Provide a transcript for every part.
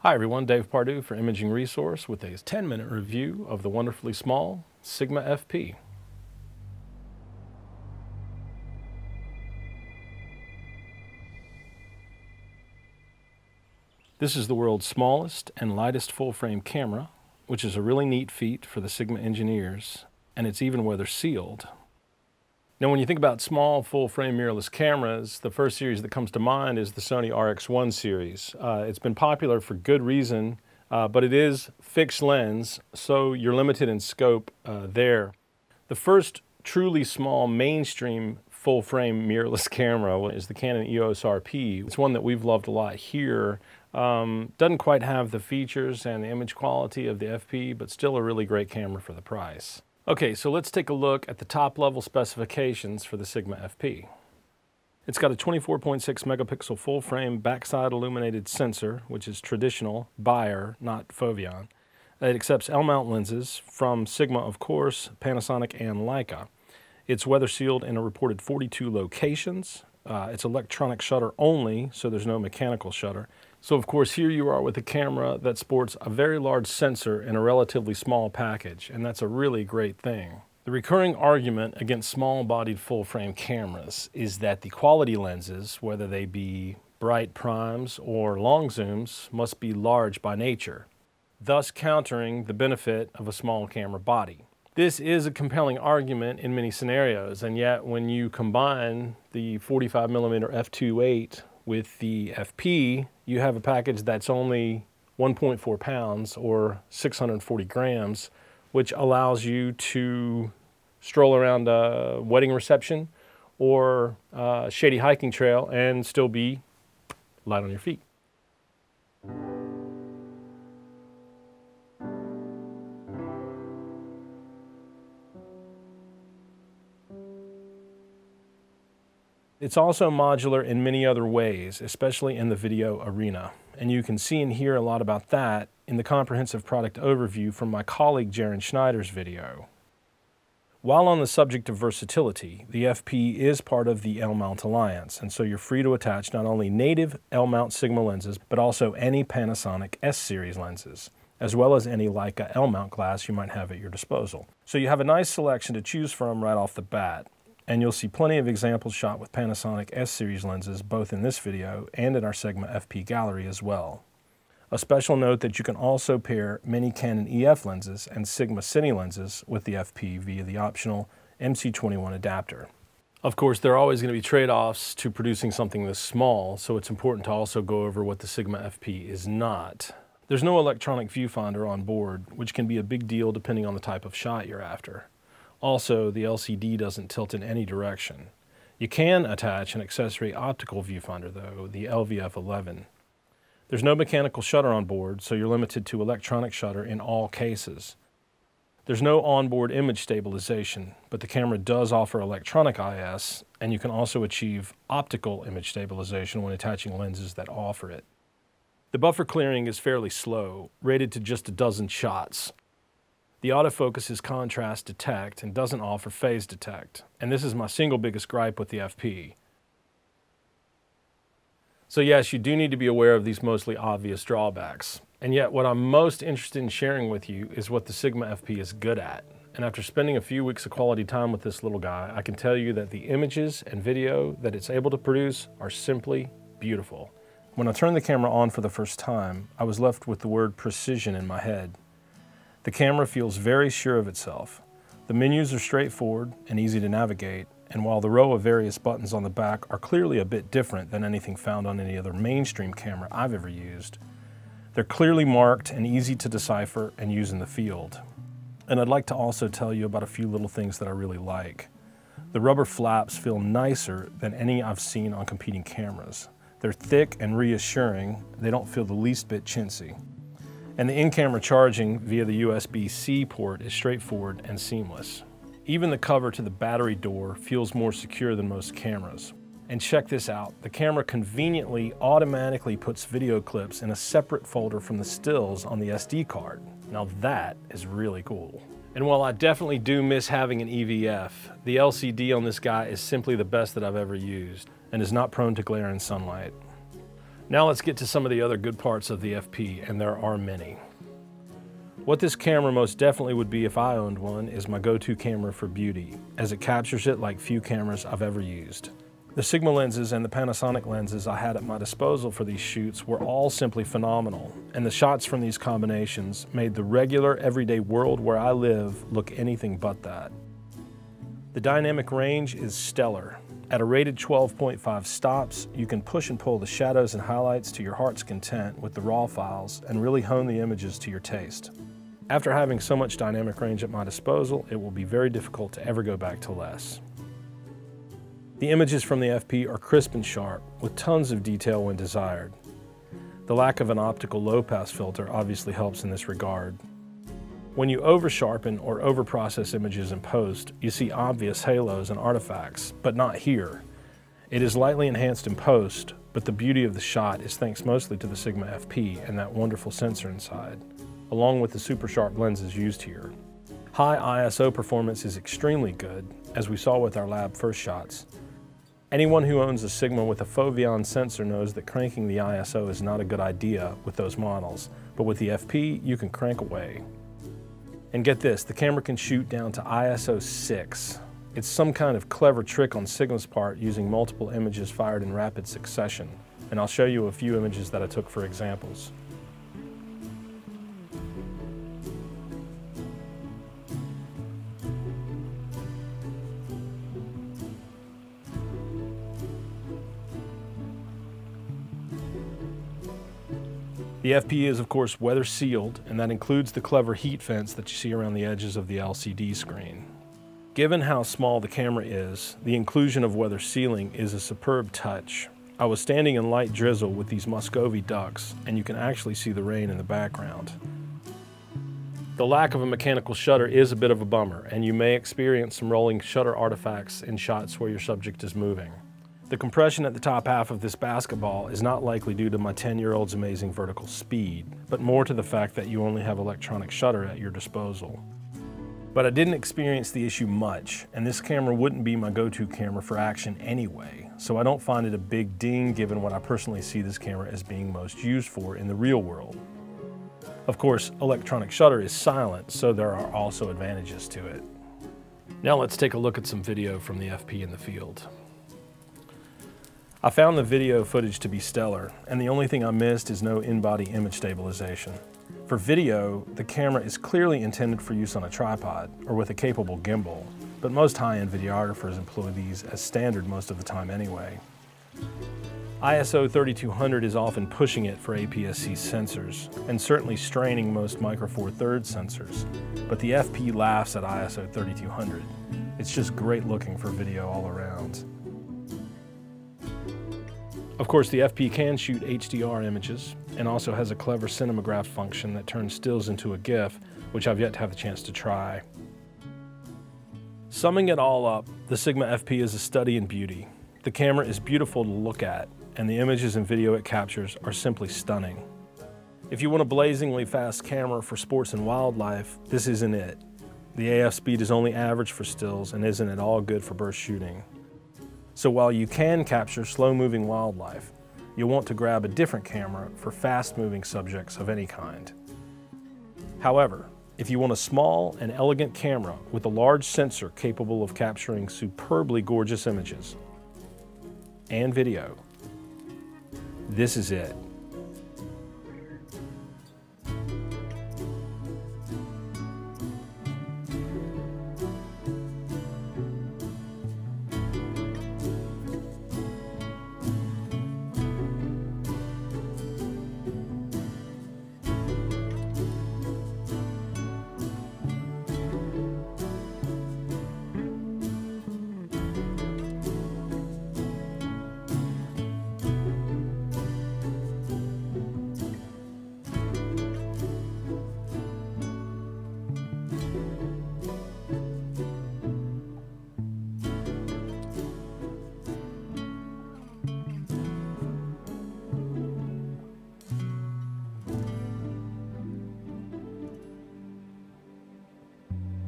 Hi everyone, Dave Pardue for Imaging Resource with a 10-minute review of the wonderfully small Sigma FP. This is the world's smallest and lightest full-frame camera, which is a really neat feat for the Sigma engineers, and it's even weather sealed. Now when you think about small full-frame mirrorless cameras, the first series that comes to mind is the Sony RX1 series. It's been popular for good reason, but it is fixed lens, so you're limited in scope there. The first truly small mainstream full-frame mirrorless camera is the Canon EOS RP. It's one that we've loved a lot here. Doesn't quite have the features and the image quality of the FP, but still a really great camera for the price. Okay, so let's take a look at the top level specifications for the Sigma FP. It's got a 24.6 megapixel full frame backside illuminated sensor, which is traditional Bayer, not Foveon. It accepts L-mount lenses from Sigma, of course, Panasonic, and Leica. It's weather sealed in a reported 42 locations. It's electronic shutter only, so there's no mechanical shutter. So of course here you are with a camera that sports a very large sensor in a relatively small package, and that's a really great thing. The recurring argument against small-bodied full-frame cameras is that the quality lenses, whether they be bright primes or long zooms, must be large by nature, thus countering the benefit of a small camera body. This is a compelling argument in many scenarios, and yet when you combine the 45mm f2.8 with the FP, you have a package that's only 1.4 pounds or 640 grams, which allows you to stroll around a wedding reception or a shady hiking trail and still be light on your feet. It's also modular in many other ways, especially in the video arena. And you can see and hear a lot about that in the comprehensive product overview from my colleague Jaron Schneider's video. While on the subject of versatility, the FP is part of the L-mount alliance, and so you're free to attach not only native L-mount Sigma lenses, but also any Panasonic S-series lenses, as well as any Leica L-mount glass you might have at your disposal. So you have a nice selection to choose from right off the bat. And you'll see plenty of examples shot with Panasonic S-series lenses both in this video and in our Sigma FP gallery as well. A special note that you can also pair many Canon EF lenses and Sigma Cine lenses with the FP via the optional MC21 adapter. Of course, there are always going to be trade-offs to producing something this small, so it's important to also go over what the Sigma FP is not. There's no electronic viewfinder on board, which can be a big deal depending on the type of shot you're after. Also, the LCD doesn't tilt in any direction. You can attach an accessory optical viewfinder though, the LVF11. There's no mechanical shutter on board, so you're limited to electronic shutter in all cases. There's no onboard image stabilization, but the camera does offer electronic IS, and you can also achieve optical image stabilization when attaching lenses that offer it. The buffer clearing is fairly slow, rated to just a dozen shots. The autofocus is contrast detect and doesn't offer phase detect, and this is my single biggest gripe with the FP. So yes, you do need to be aware of these mostly obvious drawbacks, and yet what I'm most interested in sharing with you is what the Sigma FP is good at. And after spending a few weeks of quality time with this little guy, I can tell you that the images and video that it's able to produce are simply beautiful. When I turned the camera on for the first time, I was left with the word precision in my head. The camera feels very sure of itself. The menus are straightforward and easy to navigate, and while the row of various buttons on the back are clearly a bit different than anything found on any other mainstream camera I've ever used, they're clearly marked and easy to decipher and use in the field. And I'd like to also tell you about a few little things that I really like. The rubber flaps feel nicer than any I've seen on competing cameras. They're thick and reassuring. They don't feel the least bit chintzy. And the in-camera charging via the USB-C port is straightforward and seamless. Even the cover to the battery door feels more secure than most cameras. And check this out, the camera conveniently automatically puts video clips in a separate folder from the stills on the SD card. Now that is really cool. And while I definitely do miss having an EVF, the LCD on this guy is simply the best that I've ever used and is not prone to glare and sunlight. Now let's get to some of the other good parts of the FP, and there are many. What this camera most definitely would be if I owned one is my go-to camera for beauty, as it captures it like few cameras I've ever used. The Sigma lenses and the Panasonic lenses I had at my disposal for these shoots were all simply phenomenal, and the shots from these combinations made the regular, everyday world where I live look anything but that. The dynamic range is stellar. At a rated 12.5 stops, you can push and pull the shadows and highlights to your heart's content with the RAW files and really hone the images to your taste. After having so much dynamic range at my disposal, it will be very difficult to ever go back to less. The images from the FP are crisp and sharp, with tons of detail when desired. The lack of an optical low-pass filter obviously helps in this regard. When you over-sharpen or over-process images in post, you see obvious halos and artifacts, but not here. It is lightly enhanced in post, but the beauty of the shot is thanks mostly to the Sigma FP and that wonderful sensor inside, along with the super sharp lenses used here. High ISO performance is extremely good, as we saw with our lab first shots. Anyone who owns a Sigma with a Foveon sensor knows that cranking the ISO is not a good idea with those models, but with the FP, you can crank away. And get this, the camera can shoot down to ISO 6. It's some kind of clever trick on Sigma's part using multiple images fired in rapid succession, and I'll show you a few images that I took for examples. The FP is of course weather sealed, and that includes the clever heat fence that you see around the edges of the LCD screen. Given how small the camera is, the inclusion of weather sealing is a superb touch. I was standing in light drizzle with these Muscovy ducks, and you can actually see the rain in the background. The lack of a mechanical shutter is a bit of a bummer, and you may experience some rolling shutter artifacts in shots where your subject is moving. The compression at the top half of this basketball is not likely due to my 10-year-old's amazing vertical speed, but more to the fact that you only have electronic shutter at your disposal. But I didn't experience the issue much, and this camera wouldn't be my go-to camera for action anyway, so I don't find it a big ding given what I personally see this camera as being most used for in the real world. Of course, electronic shutter is silent, so there are also advantages to it. Now let's take a look at some video from the FP in the field. I found the video footage to be stellar, and the only thing I missed is no in-body image stabilization. For video, the camera is clearly intended for use on a tripod or with a capable gimbal, but most high-end videographers employ these as standard most of the time anyway. ISO 3200 is often pushing it for APS-C sensors, and certainly straining most Micro Four Thirds sensors, but the FP laughs at ISO 3200. It's just great looking for video all around. Of course, the FP can shoot HDR images and also has a clever cinematograph function that turns stills into a GIF, which I've yet to have the chance to try. Summing it all up, the Sigma FP is a study in beauty. The camera is beautiful to look at, and the images and video it captures are simply stunning. If you want a blazingly fast camera for sports and wildlife, this isn't it. The AF speed is only average for stills and isn't at all good for burst shooting. So while you can capture slow-moving wildlife, you'll want to grab a different camera for fast-moving subjects of any kind. However, if you want a small and elegant camera with a large sensor capable of capturing superbly gorgeous images and video, this is it.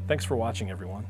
Thanks for watching, everyone.